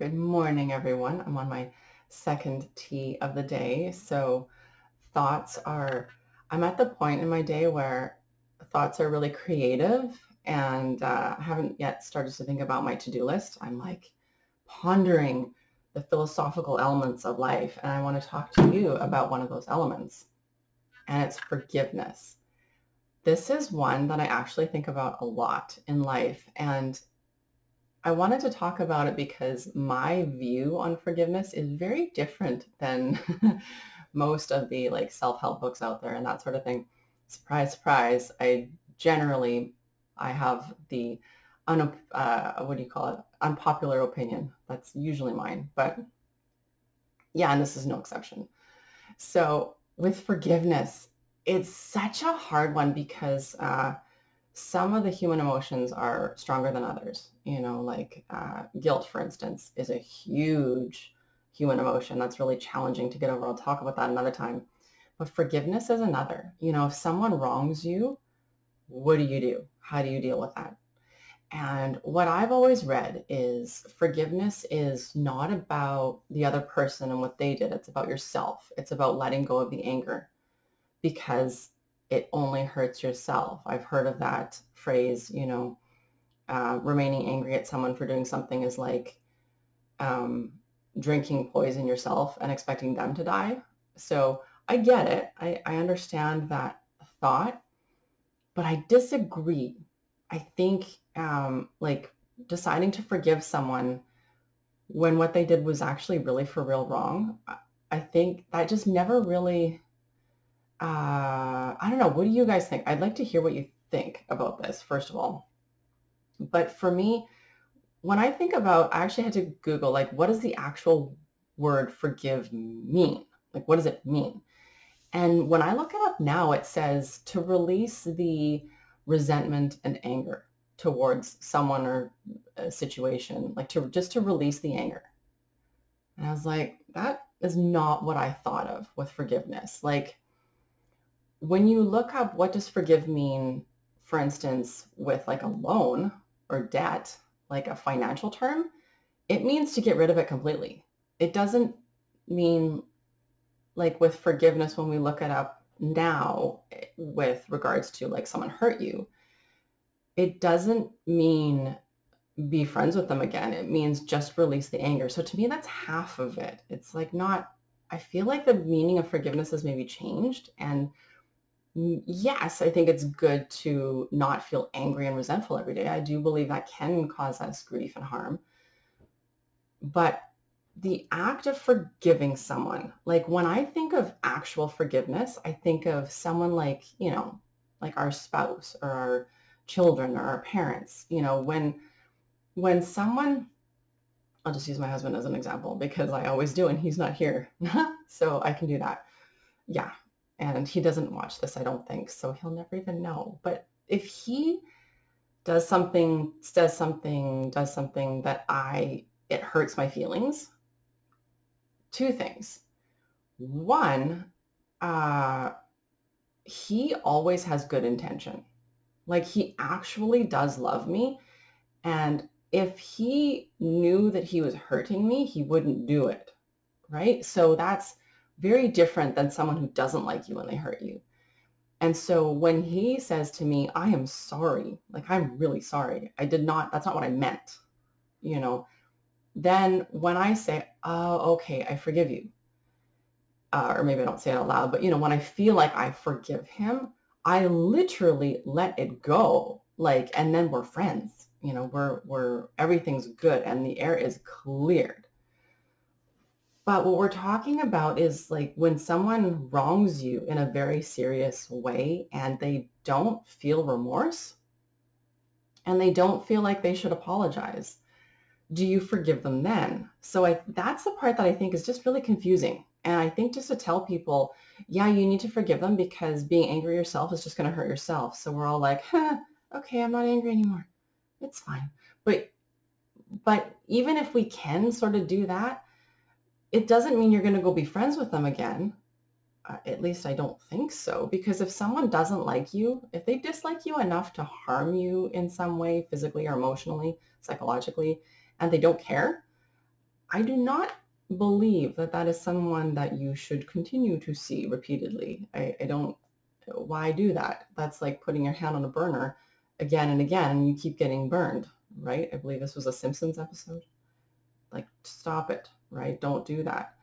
Good morning, everyone. I'm on my second tea of the day. So thoughts are, I'm at the point in my day where thoughts are really creative and I haven't yet started to think about my to-do list. I'm like pondering the philosophical elements of life. And I want to talk to you about one of those elements, and it's forgiveness. This is one that I actually think about a lot in life. And I wanted to talk about it because my view on forgiveness is very different than most of the like self-help books out there and that sort of thing. Surprise, surprise. I have the what do you call it? Unpopular opinion. That's usually mine. But yeah, and this is no exception. So with forgiveness, it's such a hard one because some of the human emotions are stronger than others. Like guilt, for instance, is a huge human emotion that's really challenging to get over. I'll talk about that another time. But forgiveness is another. If someone wrongs you, what do you do? How do you deal with that? And what I've always read is forgiveness is not about the other person and what they did. It's about yourself. It's about letting go of the anger because it only hurts yourself. I've heard of that phrase, remaining angry at someone for doing something is like um, drinking poison yourself and expecting them to die. So I get it. I understand that thought, but I disagree. I think like deciding to forgive someone when what they did was actually really for real wrong, I think that just never really I don't know. What do you guys think? I'd like to hear what you think about this, first of all. But for me, when I think about, I actually had to Google, like, what does the actual word forgive mean? Like, what does it mean? And when I look it up now, it says to release the resentment and anger towards someone or a situation, like to release the anger. And I was like, that is not what I thought of with forgiveness. Like, when you look up what does forgive mean, for instance, with like a loan or debt, like a financial term, it means to get rid of it completely. It doesn't mean like with forgiveness when we look it up now with regards to like someone hurt you, it doesn't mean be friends with them again. It means just release the anger. So to me, that's half of it. It's like not, I feel like the meaning of forgiveness has maybe changed. And yes, I think it's good to not feel angry and resentful every day. I do believe that can cause us grief and harm. But the act of forgiving someone, like when I think of actual forgiveness, I think of someone like, like our spouse or our children or our parents. When someone, I'll just use my husband as an example because I always do and he's not here. So I can do that. Yeah. And he doesn't watch this, I don't think, so he'll never even know. But if he does something that it hurts my feelings, two things. One, uh, he always has good intention. Like he actually does love me. And if he knew that he was hurting me, he wouldn't do it. Right? So that's very different than someone who doesn't like you when they hurt you. And so when he says to me, I am sorry, like I'm really sorry, that's not what I meant, you know, then when I say, oh, okay, I forgive you, or maybe I don't say it out loud, but when I feel like I forgive him, I literally let it go. Like, and then we're friends, everything's good and the air is cleared. But what we're talking about is like when someone wrongs you in a very serious way and they don't feel remorse and they don't feel like they should apologize. Do you forgive them then? So that's the part that I think is just really confusing. And I think just to tell people, yeah, you need to forgive them because being angry yourself is just going to hurt yourself. So we're all like, okay, I'm not angry anymore. It's fine. But even if we can sort of do that, it doesn't mean you're going to go be friends with them again. At least I don't think so. Because if someone doesn't like you, if they dislike you enough to harm you in some way, physically or emotionally, psychologically, and they don't care, I do not believe that that is someone that you should continue to see repeatedly. I don't, why do that? That's like putting your hand on a burner again and again, and you keep getting burned, right? I believe this was a Simpsons episode. Like, stop it, right? Don't do that.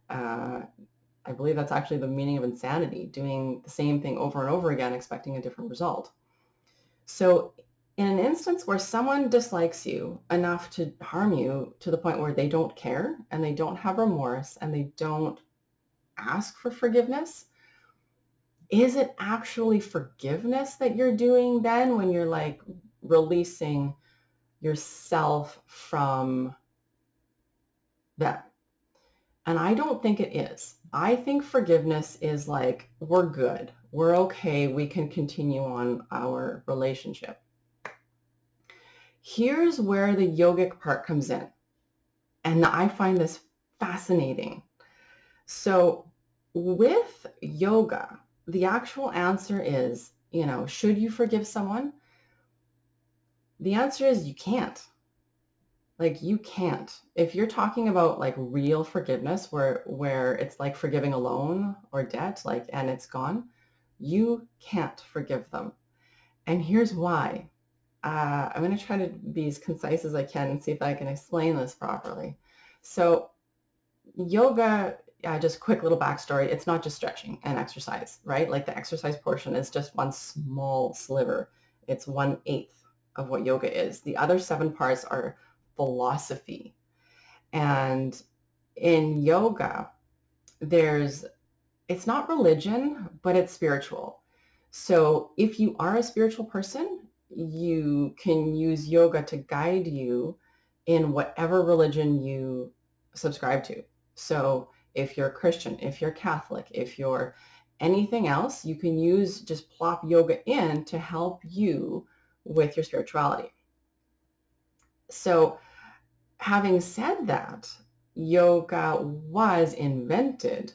I believe that's actually the meaning of insanity, doing the same thing over and over again, expecting a different result. So in an instance where someone dislikes you enough to harm you to the point where they don't care and they don't have remorse and they don't ask for forgiveness, is it actually forgiveness that you're doing then when you're like releasing yourself from them? And I don't think it is. I think forgiveness is like, we're good, we're okay, we can continue on our relationship. Here's where the yogic part comes in. And I find this fascinating. So with yoga, the actual answer is, should you forgive someone? The answer is you can't. Like, you can't. If you're talking about like real forgiveness where it's like forgiving a loan or debt, like, and it's gone, you can't forgive them. And here's why. I'm going to try to be as concise as I can and see if I can explain this properly. So yoga, just quick little backstory. It's not just stretching and exercise, right? Like the exercise portion is just one small sliver. It's 1/8 of what yoga is. The other 7 parts are philosophy. And in yoga, it's not religion, but it's spiritual. So if you are a spiritual person, you can use yoga to guide you in whatever religion you subscribe to. So if you're Christian, if you're Catholic, if you're anything else, you can just plop yoga in to help you with your spirituality. So having said that, yoga was invented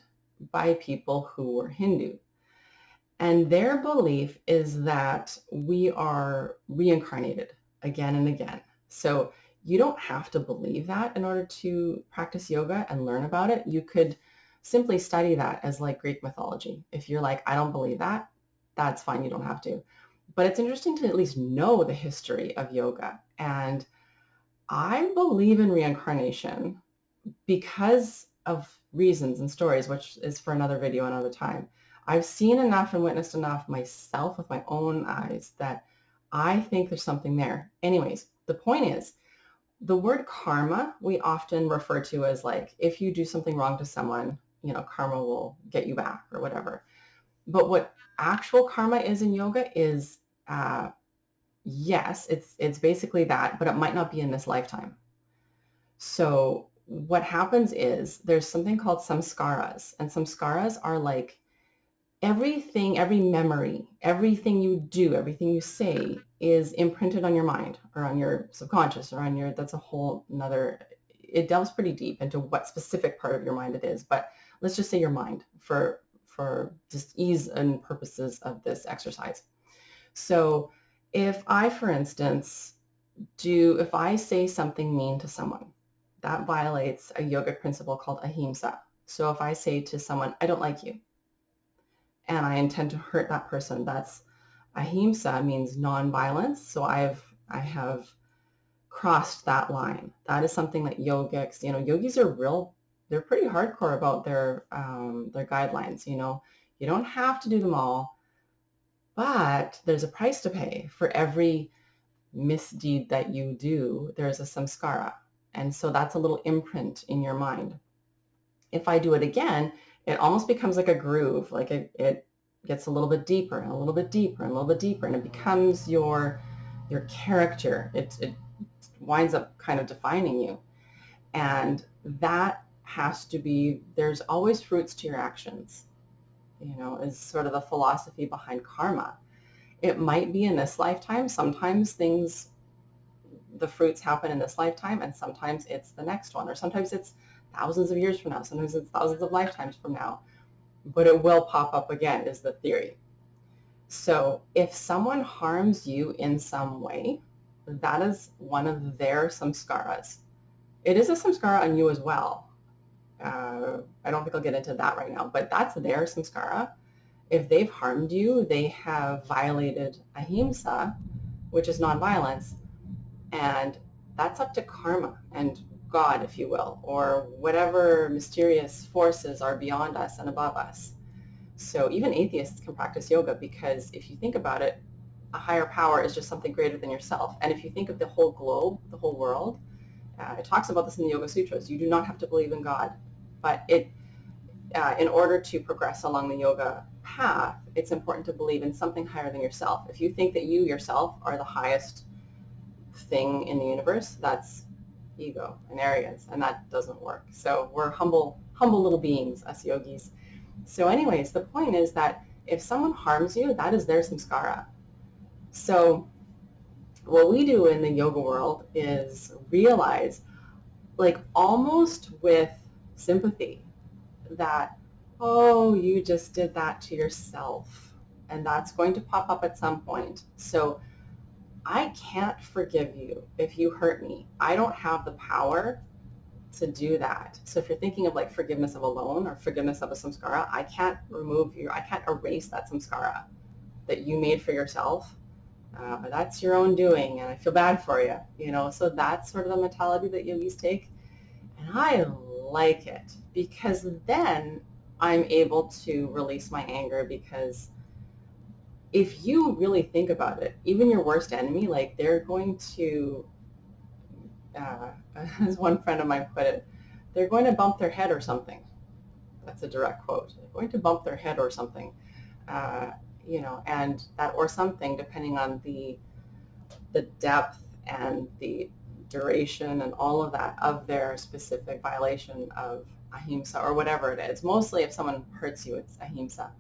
by people who were Hindu. And their belief is that we are reincarnated again and again. So you don't have to believe that in order to practice yoga and learn about it. You could simply study that as like Greek mythology. If you're like, I don't believe that, that's fine. You don't have to. But it's interesting to at least know the history of yoga. And I believe in reincarnation because of reasons and stories, which is for another video another time. I've seen enough and witnessed enough myself with my own eyes that I think there's something there. Anyways, the point is, the word karma we often refer to as like, if you do something wrong to someone, karma will get you back or whatever. But what actual karma is in yoga is, yes, it's basically that, but it might not be in this lifetime. So what happens is there's something called samskaras, and samskaras are like everything, every memory, everything you do, everything you say is imprinted on your mind or on your subconscious or on your, that's a whole nother, it delves pretty deep into what specific part of your mind it is. But let's just say your mind for just ease and purposes of this exercise. So if I, for instance, if I say something mean to someone, that violates a yogic principle called ahimsa. So if I say to someone, I don't like you, and I intend to hurt that person, that's ahimsa, means non-violence. So I have crossed that line. That is something that yogics, yogis are they're pretty hardcore about their guidelines. You don't have to do them all, but there's a price to pay for every misdeed that you do. There's a samskara. And so that's a little imprint in your mind. If I do it again, it almost becomes like a groove, like it gets a little bit deeper and a little bit deeper and a little bit deeper, and it becomes your character. It winds up kind of defining you. And that has to be, there's always fruits to your actions, is sort of the philosophy behind karma. It might be in this lifetime. Sometimes the fruits happen in this lifetime, and sometimes it's the next one, or sometimes it's thousands of years from now, sometimes it's thousands of lifetimes from now, but it will pop up again, is the theory. So if someone harms you in some way, that is one of their samskaras. It is a samskara on you as well. I don't think I'll get into that right now, but that's their samskara. If they've harmed you, they have violated ahimsa, which is nonviolence, and that's up to karma and God, if you will, or whatever mysterious forces are beyond us and above us. So even atheists can practice yoga, because if you think about it, a higher power is just something greater than yourself. And if you think of the whole globe, the whole world, it talks about this in the Yoga Sutras. You do not have to believe in God, but in order to progress along the yoga path, it's important to believe in something higher than yourself. If you think that you yourself are the highest thing in the universe, that's ego and arrogance, and that doesn't work. So we're humble little beings, us yogis. So anyways, the point is that if someone harms you, that is their samskara. So what we do in the yoga world is realize, like almost with sympathy, that, oh, you just did that to yourself, and that's going to pop up at some point. So I can't forgive you if you hurt me. I don't have the power to do that. So if you're thinking of like forgiveness of a loan or forgiveness of a samskara, I can't erase that samskara that you made for yourself. That's your own doing, and I feel bad for you, So that's sort of the mentality that yogis take. And I like it, because then I'm able to release my anger, because if you really think about it, even your worst enemy, like they're going to, as one friend of mine put it, they're going to bump their head or something. That's a direct quote. They're going to bump their head or something, uh, and that or something, depending on the depth and the duration and all of that of their specific violation of ahimsa or whatever it is. Mostly if someone hurts you, it's ahimsa.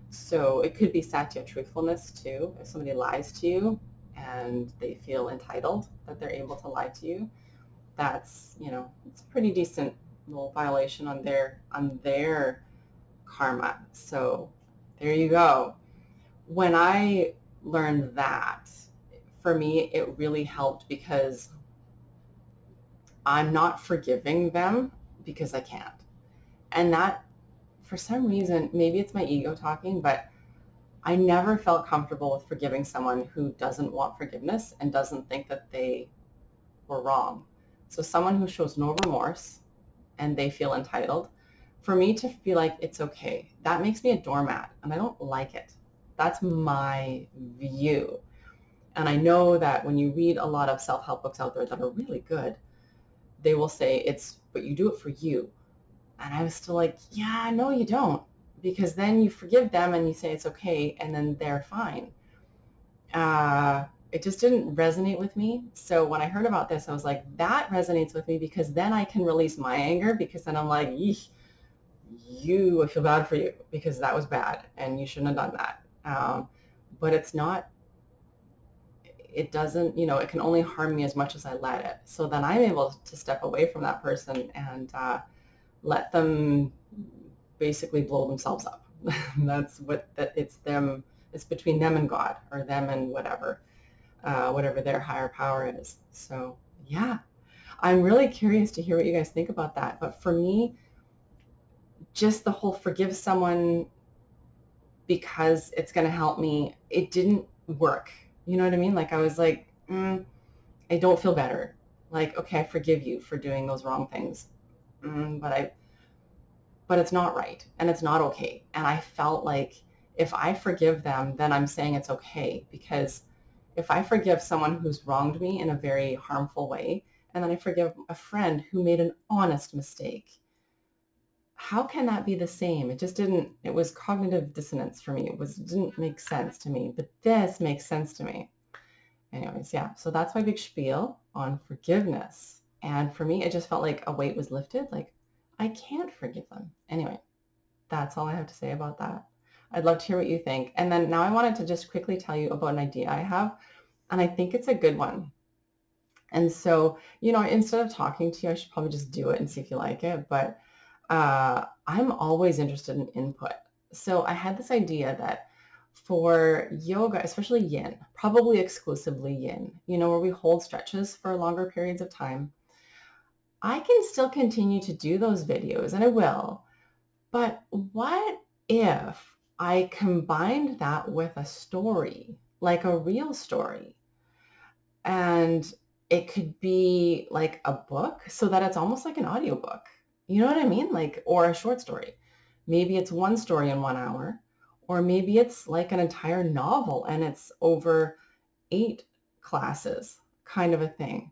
So it could be satya, truthfulness too. If somebody lies to you and they feel entitled that they're able to lie to you, that's, it's a pretty decent little violation on their karma. So there you go. When I learned that, for me, it really helped, because I'm not forgiving them because I can't. And that, for some reason, maybe it's my ego talking, but I never felt comfortable with forgiving someone who doesn't want forgiveness and doesn't think that they were wrong. So someone who shows no remorse and they feel entitled, for me to feel like it's okay, that makes me a doormat, and I don't like it. That's my view. And I know that when you read a lot of self-help books out there that are really good, they will say but you do it for you. And I was still like, yeah, no, you don't. Because then you forgive them and you say it's okay, and then they're fine. It just didn't resonate with me. So when I heard about this, I was like, that resonates with me, because then I can release my anger, because then I'm like, I feel bad for you, because that was bad and you shouldn't have done that. But it's not, it doesn't, it can only harm me as much as I let it. So then I'm able to step away from that person and let them basically blow themselves up. That's it's them. It's between them and God, or them and whatever their higher power is. So yeah, I'm really curious to hear what you guys think about that. But for me, just the whole forgive someone because it's going to help me, it didn't work. You know what I mean? Like I was like, I don't feel better. Like, okay, I forgive you for doing those wrong things. But it's not right, and it's not okay. And I felt like if I forgive them, then I'm saying it's okay, because if I forgive someone who's wronged me in a very harmful way, and then I forgive a friend who made an honest mistake, how can that be the same? It was cognitive dissonance for me. It didn't make sense to me, but this makes sense to me. Anyways, yeah, so that's my big spiel on forgiveness. And for me, it just felt like a weight was lifted. Like, I can't forgive them. Anyway, that's all I have to say about that. I'd love to hear what you think. And then now I wanted to just quickly tell you about an idea I have, and I think it's a good one. And so, instead of talking to you, I should probably just do it and see if you like it. But I'm always interested in input. So I had this idea that for yoga, especially yin, probably exclusively yin, where we hold stretches for longer periods of time, I can still continue to do those videos, and I will, but what if I combined that with a story, like a real story? And it could be like a book so that it's almost like an audiobook. You know what I mean? Like, or a short story. Maybe it's one story in 1 hour, or maybe it's like an entire novel and it's over 8 classes kind of a thing.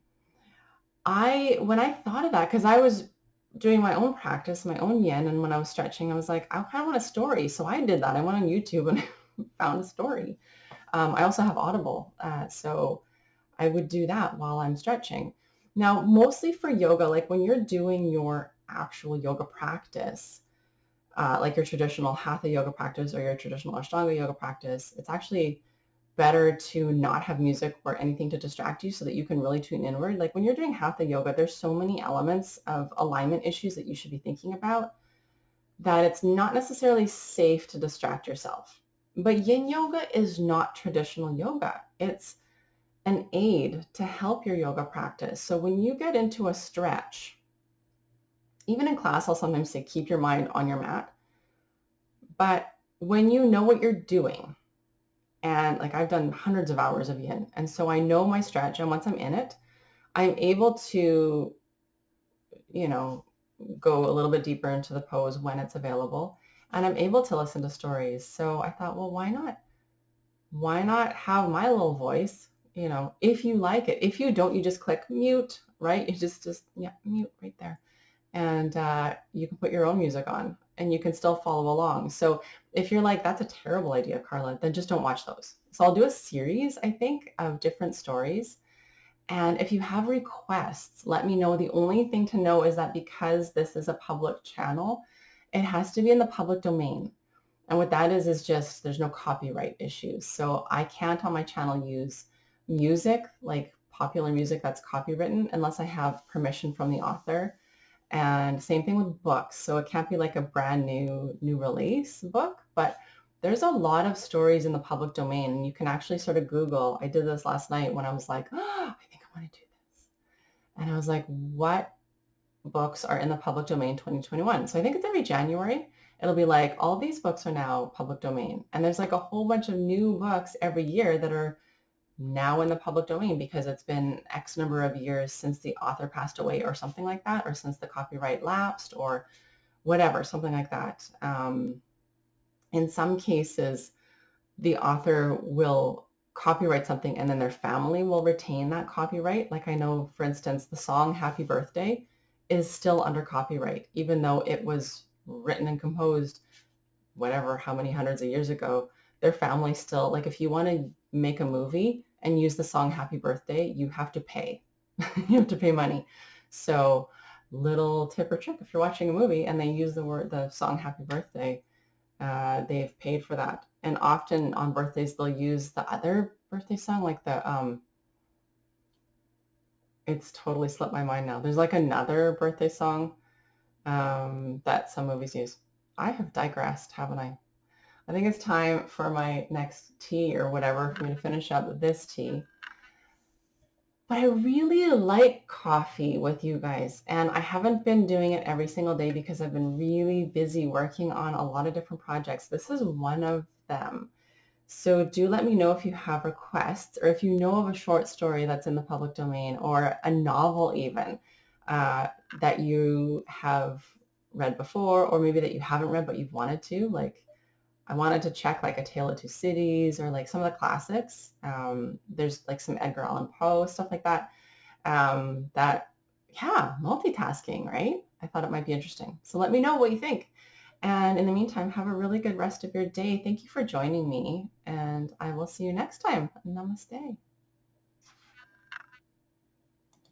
When I thought of that, because I was doing my own practice, my own yin, and when I was stretching, I was like, I kind of want a story. So I did that. I went on YouTube and found a story. I also have Audible. So I would do that while I'm stretching. Now, mostly for yoga, like when you're doing your actual yoga practice, like your traditional hatha yoga practice or your traditional ashtanga yoga practice, it's actually better to not have music or anything to distract you so that you can really tune inward. Like when you're doing hatha yoga, there's so many elements of alignment issues that you should be thinking about that it's not necessarily safe to distract yourself. But yin yoga is not traditional yoga. It's an aid to help your yoga practice. So when you get into a stretch, even in class, I'll sometimes say, keep your mind on your mat. But when you know what you're doing, and like I've done hundreds of hours of yin, and so I know my stretch, and once I'm in it, I'm able to, you know, go a little bit deeper into the pose when it's available, and I'm able to listen to stories. So I thought, well, why not? Why not have my little voice, if you like it. If you don't, you just click mute, right? You just yeah, mute right there. And you can put your own music on and you can still follow along. So if you're like, that's a terrible idea, Carla, then just don't watch those. So I'll do a series, I think, of different stories. And if you have requests, let me know. The only thing to know is that because this is a public channel, it has to be in the public domain. And what that is just there's no copyright issues. So I can't on my channel use music, like popular music that's copywritten, unless I have permission from the author. And same thing with books. So it can't be like a brand new release book, but there's a lot of stories in the public domain. And you can actually sort of Google. I did this last night when I was like, oh, I think I want to do this. And I was like, what books are in the public domain 2021? So I think it's every January. It'll be like, all these books are now public domain. And there's like a whole bunch of new books every year that are now in the public domain because it's been X number of years since the author passed away or something like that, or since the copyright lapsed or whatever, something like that. In some cases, the author will copyright something and then their family will retain that copyright. Like I know, for instance, the song Happy Birthday is still under copyright, even though it was written and composed whatever, how many hundreds of years ago. Their family still, like if you want to make a movie and use the song Happy Birthday, you have to pay. You have to pay money. So little tip or trick, if you're watching a movie and they use the song Happy Birthday, they've paid for that. And often on birthdays, they'll use the other birthday song, like it's totally slipped my mind now. There's like another birthday song that some movies use. I have digressed, haven't I? I think it's time for my next tea or whatever for me to finish up this tea. But I really like coffee with you guys, and I haven't been doing it every single day because I've been really busy working on a lot of different projects. This is one of them. So do let me know if you have requests or if you know of a short story that's in the public domain or a novel even that you have read before, or maybe that you haven't read but you've wanted to. Like I wanted to check like A Tale of Two Cities or like some of the classics. There's like some Edgar Allan Poe, stuff like that. Yeah, multitasking, right? I thought it might be interesting. So let me know what you think. And in the meantime, have a really good rest of your day. Thank you for joining me, and I will see you next time. Namaste.